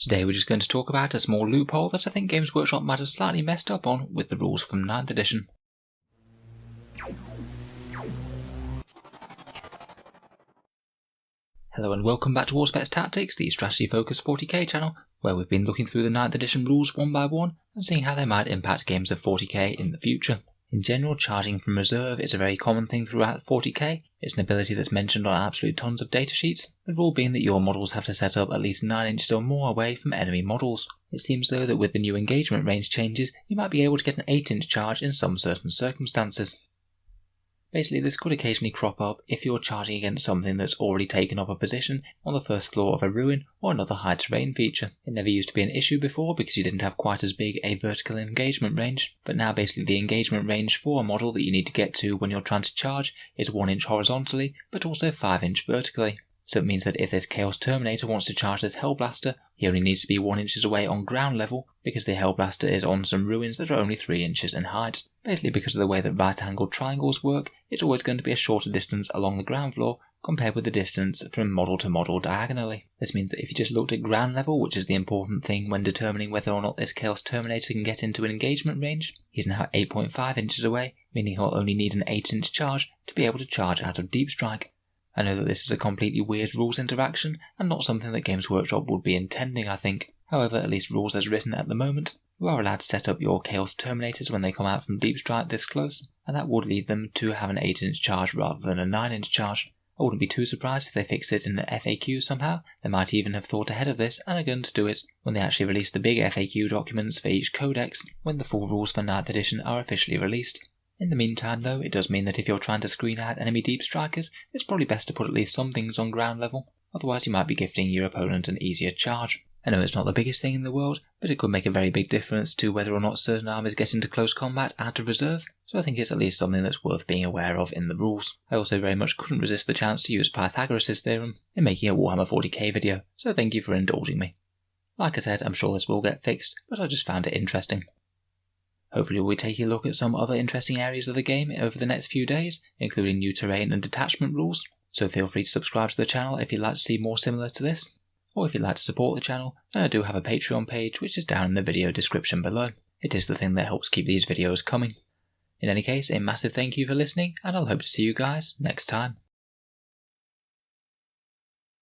Today we're just going to talk about a small loophole that I think Games Workshop might have slightly messed up on with the rules from 9th edition. Hello and welcome back to Auspex Tactics, the strategy focused 40k channel, where we've been looking through the 9th edition rules one by one and seeing how they might impact games of 40k in the future. In general, charging from reserve is a very common thing throughout 40k. It's an ability that's mentioned on absolute tons of datasheets, the rule being that your models have to set up at least 9 inches or more away from enemy models. It seems though that with the new engagement range changes, you might be able to get an 8-inch charge in some certain circumstances. Basically, this could occasionally crop up if you're charging against something that's already taken up a position on the first floor of a ruin or another high terrain feature. It never used to be an issue before because you didn't have quite as big a vertical engagement range, but now basically the engagement range for a model that you need to get to when you're trying to charge is 1 inch horizontally, but also 5 inch vertically. So it means that if this Chaos Terminator wants to charge this Hellblaster, he only needs to be 1 inch away on ground level because the Hellblaster is on some ruins that are only 3 inches in height. Basically because of the way that right-angled triangles work, it's always going to be a shorter distance along the ground floor compared with the distance from model to model diagonally. This means that if you just looked at ground level, which is the important thing when determining whether or not this Chaos Terminator can get into an engagement range, he's now 8.5 inches away, meaning he'll only need an 8-inch charge to be able to charge out of Deep Strike. I know that this is a completely weird rules interaction and not something that Games Workshop would be intending, I think. However, at least rules as written at the moment, you are allowed to set up your Chaos Terminators when they come out from Deep Strike this close, and that would lead them to have an 8-inch charge rather than a 9-inch charge. I wouldn't be too surprised if they fix it in an FAQ somehow. They might even have thought ahead of this and are going to do it when they actually release the big FAQ documents for each codex when the full rules for 9th edition are officially released. In the meantime though, it does mean that if you're trying to screen out enemy Deep Strikers, it's probably best to put at least some things on ground level, otherwise you might be gifting your opponent an easier charge. I know it's not the biggest thing in the world, but it could make a very big difference to whether or not certain armies get into close combat out of reserve, so I think it's at least something that's worth being aware of in the rules. I also very much couldn't resist the chance to use Pythagoras' theorem in making a Warhammer 40k video, so thank you for indulging me. Like I said, I'm sure this will get fixed, but I just found it interesting. Hopefully we'll be taking a look at some other interesting areas of the game over the next few days, including new terrain and detachment rules, so feel free to subscribe to the channel if you'd like to see more similar to this. Or if you'd like to support the channel, then I do have a Patreon page which is down in the video description below. It is the thing that helps keep these videos coming. In any case, a massive thank you for listening, and I'll hope to see you guys next time.